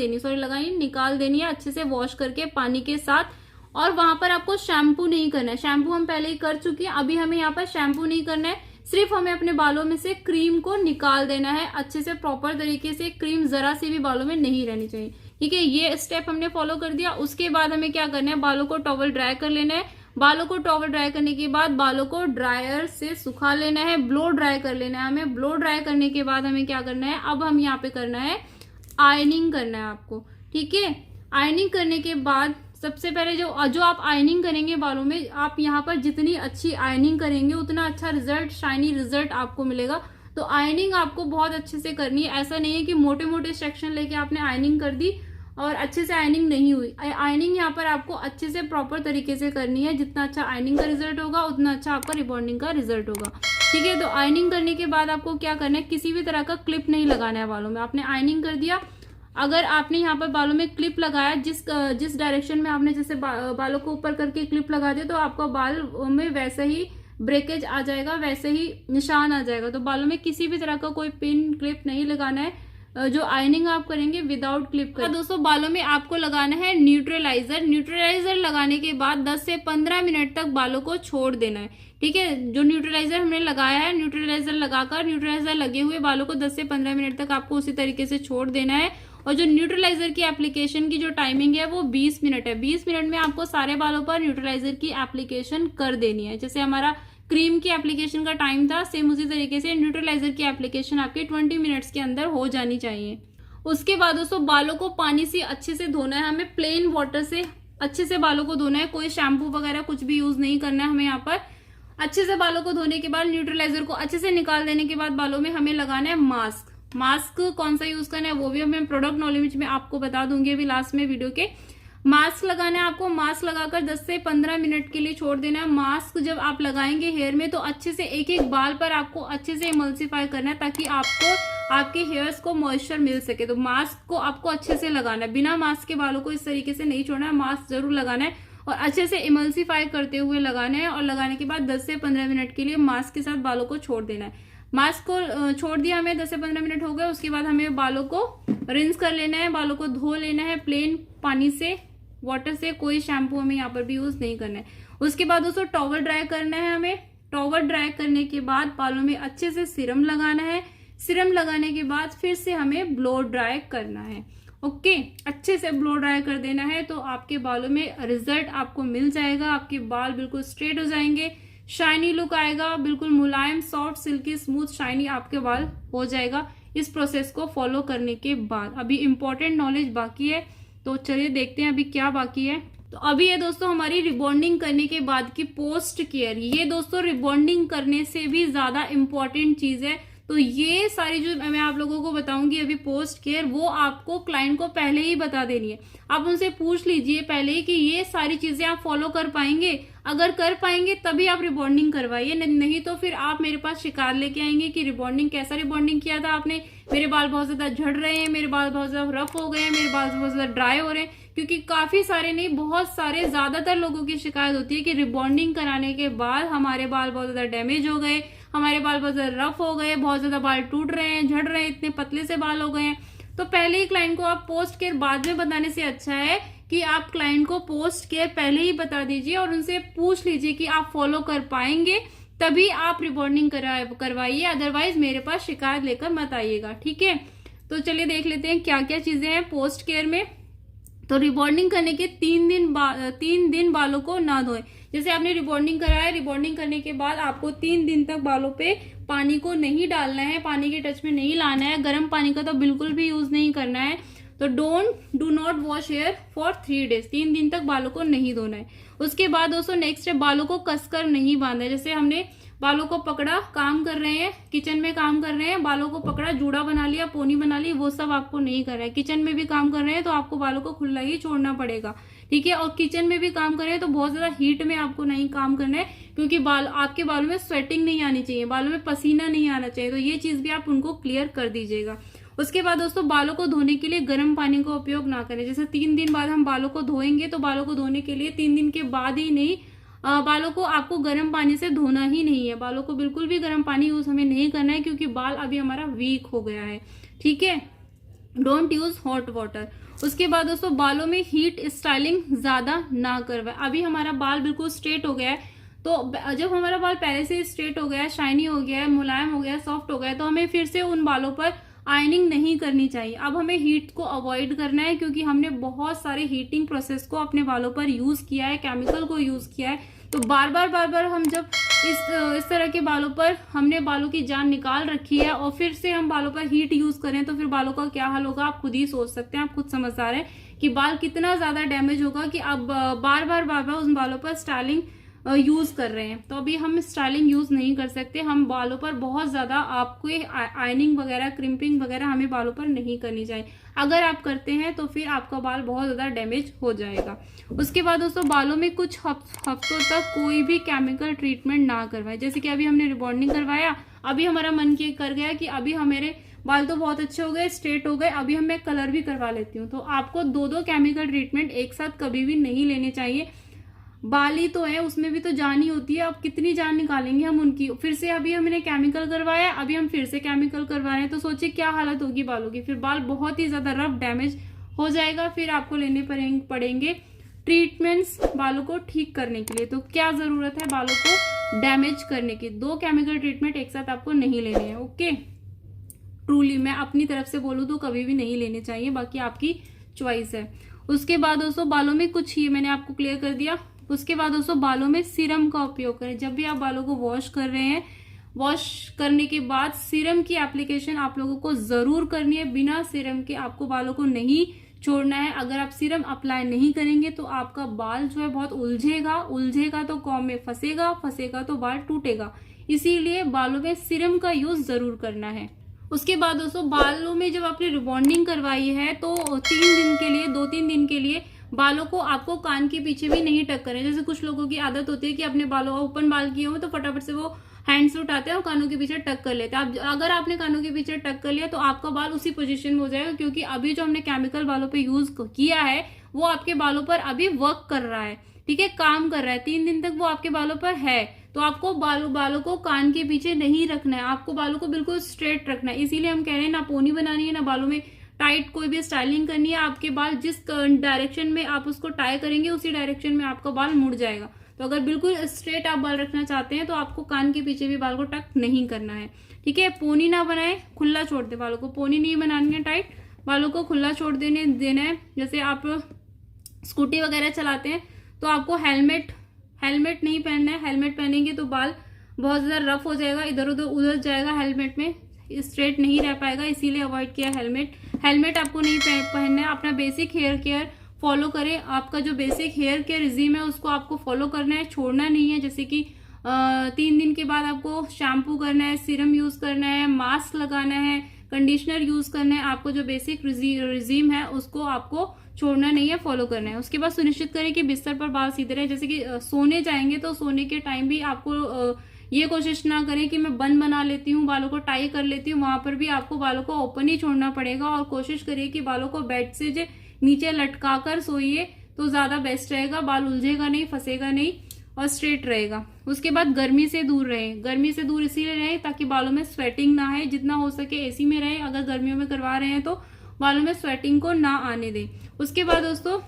Speaker 1: देनी है अच्छे से वॉश करके पानी के साथ। और वहां पर आपको शैम्पू नहीं करना है, शैम्पू हम पहले ही कर चुके हैं, अभी हमें यहाँ पर शैम्पू नहीं करना है, सिर्फ हमें अपने बालों में से क्रीम को निकाल देना है अच्छे से प्रॉपर तरीके से। क्रीम जरा सी भी बालों में नहीं रहनी चाहिए। ठीक है, ये स्टेप हमने फॉलो कर दिया। उसके बाद हमें क्या करना है, बालों को टॉवल ड्राई कर लेना है। बालों को टॉवल ड्राई करने के बाद बालों को ड्रायर से सुखा लेना है, ब्लो ड्राई कर लेना है हमें। ब्लो ड्राई करने के बाद हमें क्या करना है, अब हम यहाँ पे करना है आयनिंग करना है आपको। ठीक है, आयनिंग करने के बाद सबसे पहले जो आप आयनिंग करेंगे बालों में, आप यहाँ पर जितनी अच्छी आयनिंग करेंगे उतना अच्छा रिजल्ट, शाइनी रिजल्ट आपको मिलेगा। तो आयनिंग आपको बहुत अच्छे से करनी है। ऐसा नहीं है कि मोटे मोटे सेक्शन लेके आपने आयनिंग कर दी और अच्छे से आयनिंग नहीं हुई। आयनिंग यहाँ पर आपको अच्छे से प्रॉपर तरीके से करनी है। जितना अच्छा आयनिंग का रिजल्ट होगा उतना अच्छा आपका रिबॉन्डिंग का रिजल्ट होगा। ठीक है, तो आयनिंग करने के बाद आपको क्या करना है, किसी भी तरह का क्लिप नहीं लगाना है बालों में। आपने आयनिंग कर दिया, अगर आपने यहाँ पर बालों में क्लिप लगाया, जिस डायरेक्शन में आपने जैसे बालों को ऊपर करके क्लिप लगा दिया, तो आपका बाल में वैसे ही ब्रेकेज आ जाएगा, वैसे ही निशान आ जाएगा। तो बालों में किसी भी तरह का कोई पिन क्लिप नहीं लगाना है। जो आयनिंग आप करेंगे विदाउट क्लिप कर। दोस्तों बालों में आपको लगाना है न्यूट्रलाइजर। न्यूट्रलाइजर लगाने के बाद 10 से 15 मिनट तक बालों को छोड़ देना है। ठीक है, जो न्यूट्रलाइजर हमने लगाया है, न्यूट्रलाइजर लगाकर न्यूट्रलाइजर लगे हुए बालों को 10 से 15 मिनट तक आपको उसी तरीके से छोड़ देना है। और जो न्यूट्रलाइजर की एप्लीकेशन की जो टाइमिंग है वो 20 मिनट है। 20 मिनट में आपको सारे बालों पर न्यूट्रलाइजर की एप्लीकेशन कर देनी है। जैसे हमारा क्रीम की एप्लीकेशन का टाइम था, सेम उसी तरीके से न्यूट्रलाइजर की एप्लीकेशन आपके 20 मिनट्स के अंदर हो जानी चाहिए। उसके बाद दोस्तों बालों को पानी से अच्छे से धोना है हमें, प्लेन वाटर से अच्छे से बालों को धोना है। कोई शैम्पू वगैरह कुछ भी यूज नहीं करना है हमें यहाँ पर। अच्छे से बालों को धोने के बाद न्यूट्रलाइजर को अच्छे से निकाल देने के बाद बालों में हमें लगाना है मास्क। मास्क कौन सा यूज करना है वो भी हमें प्रोडक्ट नॉलेज में आपको बता दूंगी अभी लास्ट में वीडियो के। मास्क लगाना है आपको, मास्क लगाकर 10 से 15 मिनट के लिए छोड़ देना है। मास्क जब आप लगाएंगे हेयर में तो अच्छे से एक एक बाल पर आपको अच्छे से इमल्सिफाई करना है ताकि आपको आपके हेयर्स को मॉइस्चर मिल सके। तो मास्क को आपको अच्छे से लगाना है, बिना मास्क के बालों को इस तरीके से नहीं छोड़ना है, मास्क जरूर लगाना है और अच्छे से इमल्सिफाई करते हुए लगाना है। और लगाने के बाद 10 से 15 मिनट के लिए मास्क के साथ बालों को छोड़ देना है। मास्क को छोड़ दिया हमें, 10 से 15 मिनट हो गए। उसके बाद हमें बालों को रिंस कर लेना है, बालों को धो लेना है प्लेन पानी से, वाटर से। कोई शैम्पू हमें यहाँ पर भी यूज नहीं करना है। उसके बाद दोस्तों टॉवल ड्राई करना है हमें। टॉवल ड्राई करने के बाद बालों में अच्छे से सीरम लगाना है। सीरम लगाने के बाद फिर से हमें ब्लो ड्राई करना है। ओके, अच्छे से ब्लो ड्राई कर देना है तो आपके बालों में रिजल्ट आपको मिल जाएगा। आपके बाल बिल्कुल स्ट्रेट हो जाएंगे, शाइनी लुक आएगा, बिल्कुल मुलायम, सॉफ्ट, सिल्की, स्मूथ, शाइनी आपके बाल हो जाएगा इस प्रोसेस को फॉलो करने के बाद। अभी इंपॉर्टेंट नॉलेज बाकी है, तो चलिए देखते हैं अभी क्या बाकी है। तो अभी है दोस्तों हमारी रिबॉन्डिंग करने के बाद की पोस्ट केयर। ये दोस्तों रिबॉन्डिंग करने से भी ज्यादा इंपॉर्टेंट चीज है। तो ये सारी जो मैं आप लोगों को बताऊंगी अभी पोस्ट केयर, वो आपको क्लाइंट को पहले ही बता देनी है। आप उनसे पूछ लीजिए पहले ही कि ये सारी चीजें आप फॉलो कर पाएंगे। अगर कर पाएंगे तभी आप रिबॉन्डिंग करवाइए, नहीं तो फिर आप मेरे पास शिकायत लेके आएंगे कि रिबॉन्डिंग कैसा रिबॉन्डिंग किया था आपने, मेरे बाल बहुत ज्यादा झड़ रहे हैं, मेरे बाल बहुत ज्यादा रफ हो गए हैं, मेरे बाल बहुत ज्यादा ड्राई हो रहे हैं। क्योंकि काफी सारे नहीं, बहुत सारे, ज्यादातर लोगों की शिकायत होती है कि रिबॉन्डिंग कराने के बाद हमारे बाल बहुत ज्यादा डैमेज हो गए, हमारे बाल बहुत ज्यादा रफ हो गए, बहुत ज्यादा बाल टूट रहे हैं, झड़ रहे हैं, इतने पतले से बाल हो गए हैं। तो पहले ही क्लाइंट को आप पोस्ट केयर बाद में बताने से अच्छा है कि आप क्लाइंट को पोस्ट केयर पहले ही बता दीजिए और उनसे पूछ लीजिए कि आप फॉलो कर पाएंगे, तभी आप रिबॉन्डिंग करवाइए। अदरवाइज मेरे पास शिकायत लेकर मत आइएगा, ठीक है। तो चलिए देख लेते हैं क्या क्या चीजें हैं पोस्ट केयर में। तो रिबॉन्डिंग करने के 3 दिन बालों को ना धोएं। जैसे आपने रिबॉन्डिंग कराया, रिबॉन्डिंग करने के बाद आपको 3 दिन तक बालों पे पानी को नहीं डालना है, पानी के टच में नहीं लाना है, गर्म पानी का तो बिल्कुल भी यूज नहीं करना है। तो do not wash here for 3 days, 3 दिन तक बालों को नहीं धोना है। उसके बाद दोस्तों नेक्स्ट है बालों को कसकर नहीं बांधना है। जैसे हमने बालों को पकड़ा, काम कर रहे हैं, किचन में काम कर रहे हैं, बालों को पकड़ा, जूड़ा बना लिया, पोनी बना ली, वो सब आपको नहीं करना है। किचन में भी काम कर रहे हैं तो आपको बालों को खुला ही छोड़ना पड़ेगा, ठीक है। और किचन में भी काम कर रहे हैं तो बहुत ज्यादा हीट में आपको नहीं काम करना है, क्योंकि आपके बालों में स्वेटिंग नहीं आनी चाहिए, बालों में पसीना नहीं आना चाहिए। तो ये चीज भी आप उनको क्लियर कर दीजिएगा। उसके बाद दोस्तों बालों को धोने के लिए गर्म पानी का उपयोग ना करें। जैसे 3 दिन बाद हम बालों को धोएंगे तो बालों को धोने के लिए 3 दिन के बाद ही नहीं, बालों को आपको गर्म पानी से धोना ही नहीं है। बालों को बिल्कुल भी गर्म पानी यूज हमें नहीं करना है, क्योंकि बाल अभी हमारा वीक हो गया है, ठीक है। Don't use hot water. उसके बाद दोस्तों बालों में हीट स्टाइलिंग ज्यादा ना करवाए। अभी हमारा बाल बिल्कुल स्ट्रेट हो गया है, तो जब हमारा बाल पहले से स्ट्रेट हो गया है, शाइनी हो गया है, मुलायम हो गया है, सॉफ्ट हो गया है, तो हमें फिर से उन बालों पर आयनिंग नहीं करनी चाहिए। अब हमें हीट को अवॉइड करना है, क्योंकि हमने बहुत सारे हीटिंग प्रोसेस को अपने बालों पर यूज किया है, केमिकल को यूज किया है। तो बार बार हम जब इस तरह के बालों पर हमने बालों की जान निकाल रखी है और फिर से हम बालों पर हीट यूज करें तो फिर बालों का क्या हाल होगा आप खुद ही सोच सकते हैं, आप खुद समझदार हैं कि बाल कितना ज्यादा डैमेज होगा कि आप बार बार उन बालों पर स्टाइलिंग यूज कर रहे हैं। तो अभी हम स्टाइलिंग यूज नहीं कर सकते, हम बालों पर बहुत ज्यादा आपको आयनिंग वगैरह, क्रिम्पिंग वगैरह हमें बालों पर नहीं करनी चाहिए। अगर आप करते हैं तो फिर आपका बाल बहुत ज्यादा डैमेज हो जाएगा। उसके बाद दोस्तों बालों में कुछ हफ्तों तक कोई भी केमिकल ट्रीटमेंट ना करवाए। जैसे कि अभी हमने रिबॉन्डिंग करवाया, अभी हमारा मन कर गया कि अभी हमारे बाल तो बहुत अच्छे हो गए, स्ट्रेट हो गए, अभी हम मैं कलर भी करवा लेती हूँ। तो आपको 2 केमिकल ट्रीटमेंट एक साथ कभी भी नहीं लेने चाहिए। बाल ही तो है, उसमें भी तो जान ही होती है, अब कितनी जान निकालेंगे हम उनकी। फिर से अभी हमने केमिकल करवाया, अभी हम फिर से केमिकल करवा रहे हैं, तो सोचिए क्या हालत होगी बालों की। फिर बाल बहुत ही ज्यादा रफ, डैमेज हो जाएगा। फिर आपको लेने पड़ेंगे ट्रीटमेंट्स बालों को ठीक करने के लिए। तो क्या जरूरत है बालों को डैमेज करने की? 2 केमिकल ट्रीटमेंट एक साथ आपको नहीं लेने हैं, ओके। ट्रूली मैं अपनी तरफ से बोलूँ तो कभी भी नहीं लेने चाहिए, बाकी आपकी चॉइस है। उसके बाद दोस्तों बालों में कुछ ही मैंने आपको क्लियर कर दिया। उसके बाद दोस्तों बालों में सीरम का उपयोग करें। जब भी आप बालों को वॉश कर रहे हैं, वॉश करने के बाद सीरम की एप्लीकेशन आप लोगों को जरूर करनी है। बिना सीरम के आपको बालों को नहीं छोड़ना है। अगर आप सीरम अप्लाई नहीं करेंगे तो आपका बाल जो है बहुत उलझेगा तो कॉम में फंसेगा तो बाल टूटेगा। इसीलिए बालों में सीरम का यूज जरूर करना है। उसके बाद दोस्तों बालों में जब आपने रिबॉन्डिंग करवाई है तो 2-3 दिन के लिए बालों को आपको कान के पीछे भी नहीं टक करें। जैसे कुछ लोगों की आदत होती है कि अपने बालों ओपन बाल किए हो तो फटाफट से वो हैंड से उठाते हैं और कानों के पीछे टक कर लेते हैं। अगर आपने कानों के पीछे टक कर लिया तो आपका बाल उसी पोजीशन में हो जाएगा, क्योंकि अभी जो हमने केमिकल बालों पे यूज किया है वो आपके बालों पर अभी वर्क कर रहा है, ठीक है, काम कर रहा है। 3 दिन तक वो आपके बालों पर है, तो आपको बालों को कान के पीछे नहीं रखना है, आपको बालों को बिल्कुल स्ट्रेट रखना है। इसीलिए हम कह रहे हैं ना पोनी बनानी है, ना बालों में टाइट कोई भी स्टाइलिंग करनी है। आपके बाल जिस डायरेक्शन में आप उसको टाई करेंगे उसी डायरेक्शन में आपका बाल मुड़ जाएगा। तो अगर बिल्कुल स्ट्रेट आप बाल रखना चाहते हैं तो आपको कान के पीछे भी बाल को टक नहीं करना है, ठीक है। पोनी ना बनाए, खुला छोड़ दे बालों को, पोनी नहीं बनानी है टाइट, बालों को खुला छोड़ देना है। जैसे आप स्कूटी वगैरह चलाते हैं तो आपको हेलमेट नहीं पहनना है। हेलमेट पहनेंगे तो बाल बहुत ज़्यादा रफ हो जाएगा, इधर उधर उलझ जाएगा, हेलमेट में स्ट्रेट नहीं रह पाएगा, इसीलिए अवॉइड किया हेलमेट आपको नहीं पहनना है। अपना बेसिक हेयर केयर फॉलो करें। आपका जो बेसिक हेयर केयर रिजीम है उसको आपको फॉलो करना है, छोड़ना नहीं है। जैसे कि 3 दिन के बाद आपको शैम्पू करना है, सीरम यूज करना है, मास्क लगाना है, कंडीशनर यूज करना है। आपको जो बेसिक रिजीम है उसको आपको छोड़ना नहीं है, फॉलो करना है। उसके बाद सुनिश्चित करें कि बिस्तर पर बाल सीधे रहे। जैसे कि सोने जाएंगे तो सोने के टाइम भी आपको ये कोशिश ना करें कि मैं बन बना लेती हूँ, बालों को टाई कर लेती हूँ, वहां पर भी आपको बालों को ओपन ही छोड़ना पड़ेगा। और कोशिश करिए कि बालों को बेड से नीचे लटका कर सोइए तो ज्यादा बेस्ट रहेगा, बाल उलझेगा नहीं, फंसेगा नहीं और स्ट्रेट रहेगा। उसके बाद गर्मी से दूर रहें। गर्मी से दूर इसीलिए रहें ताकि बालों में स्वेटिंग ना आए। जितना हो सके एसी में रहें। अगर गर्मियों में करवा रहे हैं तो बालों में स्वेटिंग को ना आने दें। उसके बाद दोस्तों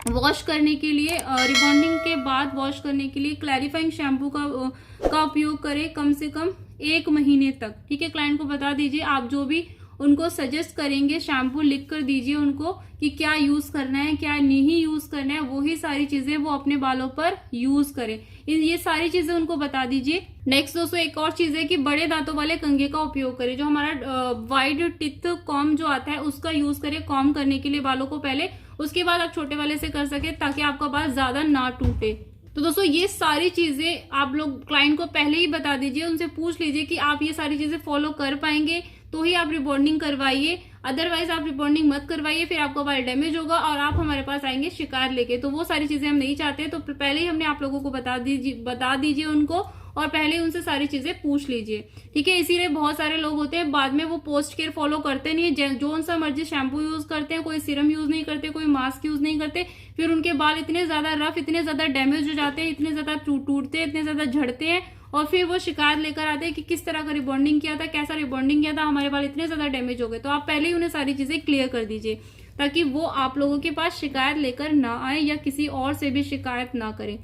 Speaker 1: वॉश करने के लिए, रिबॉन्डिंग के बाद वॉश करने के लिए क्लैरिफाइंग शैम्पू का उपयोग करें कम से कम 1 महीने तक। ठीक है, क्लाइंट को बता दीजिए, आप जो भी उनको सजेस्ट करेंगे शैम्पू लिख कर दीजिए उनको कि क्या यूज करना है क्या नहीं यूज करना है, वही सारी चीजें वो अपने बालों पर यूज करें। ये सारी चीजें उनको बता दीजिए। नेक्स्ट दोस्तों एक और चीज है कि बड़े दांतों वाले कंघे का उपयोग करें। जो हमारा वाइड टिथ कॉम जो आता है उसका यूज करें कॉम करने के लिए बालों को पहले, उसके बाद आप छोटे वाले से कर सके ताकि आपका बाल ज्यादा ना टूटे। तो दोस्तों ये सारी चीजें आप लोग क्लाइंट को पहले ही बता दीजिए, उनसे पूछ लीजिए कि आप ये सारी चीजें फॉलो कर पाएंगे तो ही आप रिबॉन्डिंग करवाइए, अदरवाइज आप रिबॉन्डिंग मत करवाइए, फिर आपका बाल डैमेज होगा और आप हमारे पास आएंगे शिकायत लेके। तो वो सारी चीजें हम नहीं चाहते। तो पहले ही हमने आप लोगों को बता दीजिए उनको, और पहले उनसे सारी चीजें पूछ लीजिए। ठीक है, इसीलिए बहुत सारे लोग होते हैं बाद में वो पोस्ट केयर फॉलो करते नहीं है, जो सा मर्जी शैम्पू यूज करते हैं, कोई सीरम यूज नहीं करते, कोई मास्क यूज नहीं करते, फिर उनके बाल इतने ज्यादा रफ, इतने ज्यादा डैमेज हो जाते हैं, इतने ज्यादा टूटते हैं, इतने ज्यादा झड़ते हैं, और फिर वो शिकायत लेकर आते हैं कि किस तरह का रिबॉन्डिंग किया था, कैसा रिबॉन्डिंग किया था, हमारे बाल इतने ज्यादा डैमेज हो गए। तो आप पहले ही उन्हें सारी चीजें क्लियर कर दीजिए ताकि वो आप लोगों के पास शिकायत लेकर ना आए या किसी और से भी शिकायत ना करें।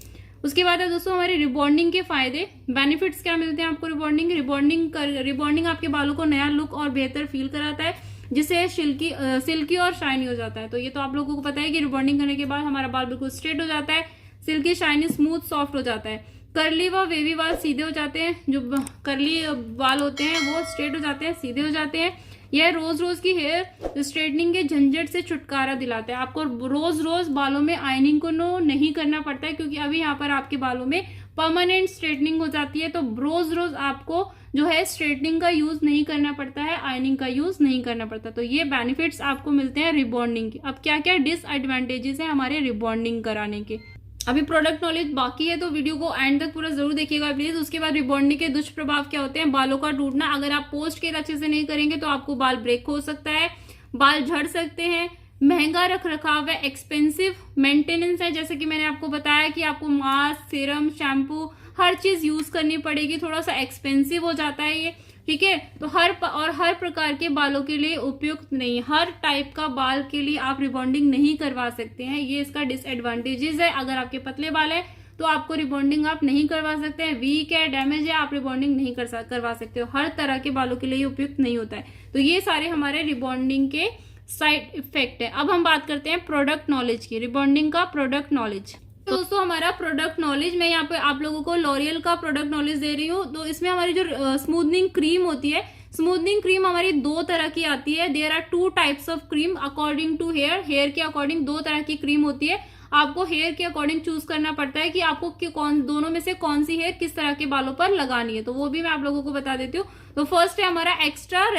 Speaker 1: उसके बाद है दोस्तों हमारे रिबॉन्डिंग के फायदे, बेनिफिट्स क्या मिलते हैं आपको। रिबॉन्डिंग आपके बालों को नया लुक और बेहतर फील कराता है, जिससे सिल्की और शाइनी हो जाता है। तो ये तो आप लोगों को पता है कि रिबॉन्डिंग करने के बाद हमारा बाल बिल्कुल स्ट्रेट हो जाता है, सिल्की शाइनी स्मूथ सॉफ्ट हो जाता है। कर्ली व वेवी बाल सीधे हो जाते हैं, जो कर्ली बाल होते हैं वो स्ट्रेट हो जाते हैं, सीधे हो जाते हैं। यह रोज की हेयर स्ट्रेटनिंग के झंझट से छुटकारा दिलाता है। आपको रोज बालों में आयनिंग को नहीं करना पड़ता है, क्योंकि अभी यहाँ पर आपके बालों में परमानेंट स्ट्रेटनिंग हो जाती है। तो रोज आपको जो है स्ट्रेटनिंग का यूज नहीं करना पड़ता है, आयनिंग का यूज नहीं करना पड़ता। तो ये बेनिफिट्स आपको मिलते हैं रिबॉन्डिंग के। अब क्या क्या डिसएडवांटेजेस है हमारे रिबॉन्डिंग कराने के। अभी प्रोडक्ट नॉलेज बाकी है तो वीडियो को एंड तक पूरा जरूर देखिएगा प्लीज। उसके बाद रिबॉन्डिंग के दुष्प्रभाव क्या होते हैं। बालों का टूटना, अगर आप पोस्ट केयर अच्छे से नहीं करेंगे तो आपको बाल ब्रेक हो सकता है, बाल झड़ सकते हैं, महंगा रख रखाव है, एक्सपेंसिव मेंटेनेंस है। जैसे कि मैंने आपको बताया कि आपको मास्क, सीरम, शैम्पू हर चीज यूज करनी पड़ेगी, थोड़ा सा एक्सपेंसिव हो जाता है ये। ठीक है, तो हर प्रकार के बालों के लिए उपयुक्त नहीं, हर टाइप का बाल के लिए आप रिबॉन्डिंग नहीं करवा सकते हैं। ये इसका डिसएडवांटेजेस है। अगर आपके पतले बाल है तो आपको रिबॉन्डिंग आप नहीं करवा सकते हैं, वीक है, डैमेज है, आप रिबॉन्डिंग नहीं करवा सकते हो। हर तरह के बालों के लिए उपयुक्त नहीं होता है। तो ये सारे हमारे रिबॉन्डिंग के साइड इफेक्ट है। अब हम बात करते हैं प्रोडक्ट नॉलेज की, रिबॉन्डिंग का प्रोडक्ट नॉलेज। तो दोस्तों हमारा प्रोडक्ट नॉलेज, मैं यहाँ पे आप लोगों को लॉरियल का प्रोडक्ट नॉलेज दे रही हूँ। तो इसमें हमारी जो स्मूथनिंग क्रीम होती है, स्मूथनिंग क्रीम हमारी 2 तरह की आती है। There are 2 types of cream according to hair के अकॉर्डिंग 2 तरह की क्रीम होती है। आपको हेयर के अकॉर्डिंग चूज करना पड़ता है कि आपको दोनों में से कौन सी हेयर किस तरह के बालों पर लगानी है। तो वो भी मैं आप लोगों को बता देती हूँ। तो फर्स्ट है हमारा एक्स्ट्रा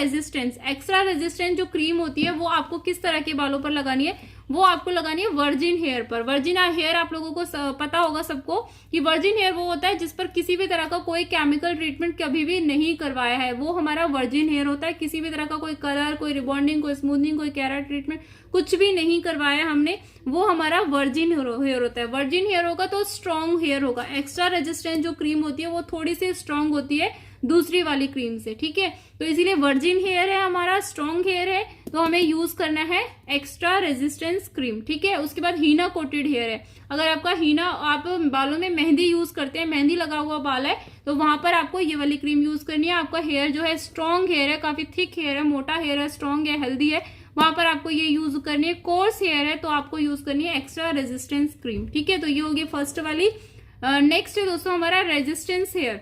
Speaker 1: रेजिस्टेंस जो क्रीम होती है वो आपको किस तरह के बालों पर लगानी है, वो आपको लगानी है वर्जिन हेयर पर। वर्जिन हेयर आप लोगों को पता होगा सबको कि वर्जिन हेयर वो होता है जिस पर किसी भी तरह का कोई केमिकल ट्रीटमेंट कभी भी नहीं करवाया है, वो हमारा वर्जिन हेयर होता है। किसी भी तरह का कोई कलर, कोई रिबॉन्डिंग, कोई स्मूथनिंग, कोई केराटिन ट्रीटमेंट कुछ भी नहीं करवाया हमने, वो हमारा वर्जिन हेयर होता है। वर्जिन हेयर होगा तो स्ट्रॉन्ग हेयर होगा। एक्स्ट्रा रेजिस्टेंस जो क्रीम होती है वो थोड़ी सी स्ट्रॉन्ग होती है दूसरी वाली क्रीम से। ठीक है, तो इसीलिए वर्जिन हेयर है हमारा, स्ट्रॉन्ग हेयर है, तो हमें यूज करना है एक्स्ट्रा रेजिस्टेंस क्रीम। ठीक है, उसके बाद हीना कोटेड हेयर है। अगर आपका हीना, आप बालों में मेहंदी यूज करते हैं, मेहंदी लगा हुआ बाल है, तो वहां पर आपको ये वाली क्रीम यूज करनी है। आपका हेयर जो है स्ट्रॉन्ग हेयर है, काफी थिक हेयर है, मोटा हेयर है, स्ट्रॉन्ग है, हेल्दी है, वहां पर आपको ये यूज करनी है। कोर्स हेयर है तो आपको यूज करनी है एक्स्ट्रा रेजिस्टेंस क्रीम, ठीक है। तो ये होगी फर्स्ट वाली। नेक्स्ट है दोस्तों हमारा रेजिस्टेंस हेयर।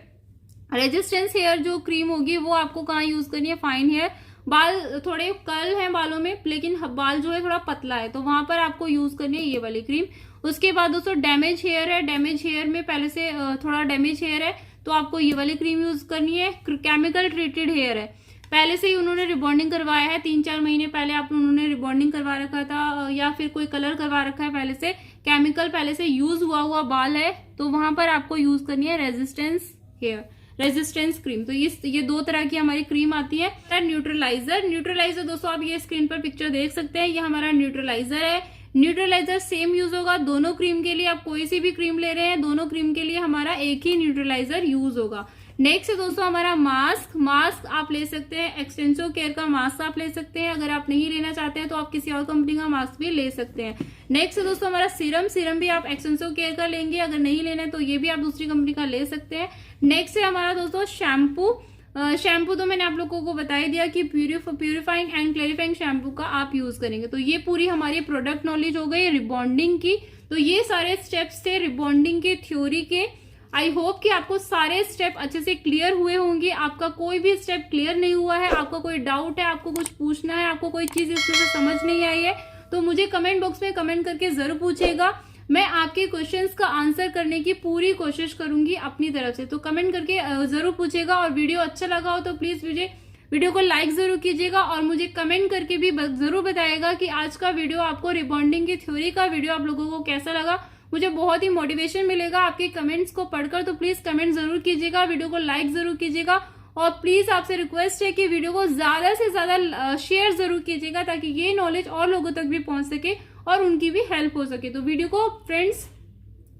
Speaker 1: रेजिस्टेंस हेयर जो क्रीम होगी वो आपको कहाँ यूज करनी है, फाइन हेयर, बाल थोड़े कर्ल हैं बालों में लेकिन बाल जो है थोड़ा पतला है, तो वहां पर आपको यूज करनी है ये वाली क्रीम। उसके बाद दोस्तों डैमेज हेयर है, डैमेज हेयर में पहले से थोड़ा डैमेज हेयर है तो आपको ये वाली क्रीम यूज करनी है। केमिकल ट्रीटेड हेयर है, पहले से ही उन्होंने रिबॉन्डिंग करवाया है, 3-4 महीने पहले आप उन्होंने रिबॉन्डिंग करवा रखा था या फिर कोई कलर करवा रखा है पहले से, केमिकल पहले से यूज हुआ बाल है, तो वहां पर आपको यूज करनी है रेजिस्टेंस हेयर, रेजिस्टेंस क्रीम। तो ये 2 तरह की हमारी क्रीम आती है। न्यूट्रलाइजर, न्यूट्रलाइजर दोस्तों आप ये स्क्रीन पर पिक्चर देख सकते हैं, ये हमारा न्यूट्रलाइजर है। न्यूट्रलाइजर सेम यूज होगा दोनों क्रीम के लिए, आप कोई सी भी क्रीम ले रहे हैं दोनों क्रीम के लिए हमारा एक ही न्यूट्रलाइजर यूज होगा। नेक्स्ट है दोस्तों हमारा मास्क। मास्क आप ले सकते हैं, एक्सटेंसो केयर का मास्क आप ले सकते हैं, अगर आप नहीं लेना चाहते हैं तो आप किसी और कंपनी का मास्क भी ले सकते हैं। नेक्स्ट है दोस्तों हमारा सीरम। सीरम भी आप एक्सटेंसो केयर का लेंगे, अगर नहीं लेना है तो ये भी आप दूसरी कंपनी का ले सकते हैं। नेक्स्ट है हमारा दोस्तों शैम्पू। शैम्पू तो मैंने आप लोगों को बता ही दिया कि प्यूरिफाइंग एंड क्लैरिफाइंग शैम्पू का आप यूज करेंगे। तो ये पूरी हमारी प्रोडक्ट नॉलेज हो गई रिबॉन्डिंग की। तो ये सारे स्टेप्स थे रिबॉन्डिंग के, थ्योरी के। आई होप कि आपको सारे स्टेप अच्छे से क्लियर हुए होंगे। आपका कोई भी स्टेप क्लियर नहीं हुआ है, आपका कोई डाउट है, आपको कुछ पूछना है, आपको कोई चीज इसमें से समझ नहीं आई है तो मुझे कमेंट बॉक्स में कमेंट करके जरूर पूछेगा। मैं आपके क्वेश्चंस का आंसर करने की पूरी कोशिश करूंगी अपनी तरफ से, तो कमेंट करके जरूर पूछेगा। और वीडियो अच्छा लगा हो तो प्लीज मुझे वीडियो को लाइक जरूर कीजिएगा और मुझे कमेंट करके भी जरूर बताइएगा कि आज का वीडियो आपको रिबॉन्डिंग की थ्योरी का वीडियो आप लोगों को कैसा लगा। मुझे बहुत ही मोटिवेशन मिलेगा आपके कमेंट्स को पढ़कर, तो प्लीज कमेंट जरूर कीजिएगा, वीडियो को लाइक जरूर कीजिएगा और प्लीज आपसे रिक्वेस्ट है कि वीडियो को ज्यादा से ज्यादा शेयर जरूर कीजिएगा ताकि ये नॉलेज और लोगों तक भी पहुंच सके और उनकी भी हेल्प हो सके। तो वीडियो को फ्रेंड्स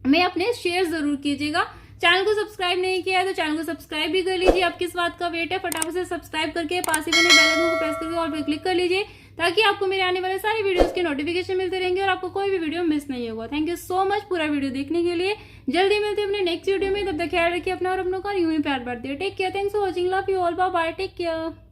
Speaker 1: में अपने शेयर जरूर कीजिएगा। चैनल को सब्सक्राइब नहीं किया है तो चैनल को सब्सक्राइब भी कर लीजिए। आप किस बात का वेट है, फटाफट से सब्सक्राइब करके पास ही बने बेल आइकन को प्रेस करके और पे क्लिक कर लीजिए ताकि आपको मेरे आने वाले सारे वीडियोस के नोटिफिकेशन मिलते रहेंगे और आपको कोई भी वीडियो मिस नहीं होगा। थैंक यू सो मच पूरा वीडियो देखने के लिए। जल्दी मिलते हैं अपने नेक्स्ट वीडियो में, तब तक ख्याल रखिए अपना और अपनों का, यूं ही प्यार बांटते हैं। Take care, thanks for watching, love you all, bye bye, take care.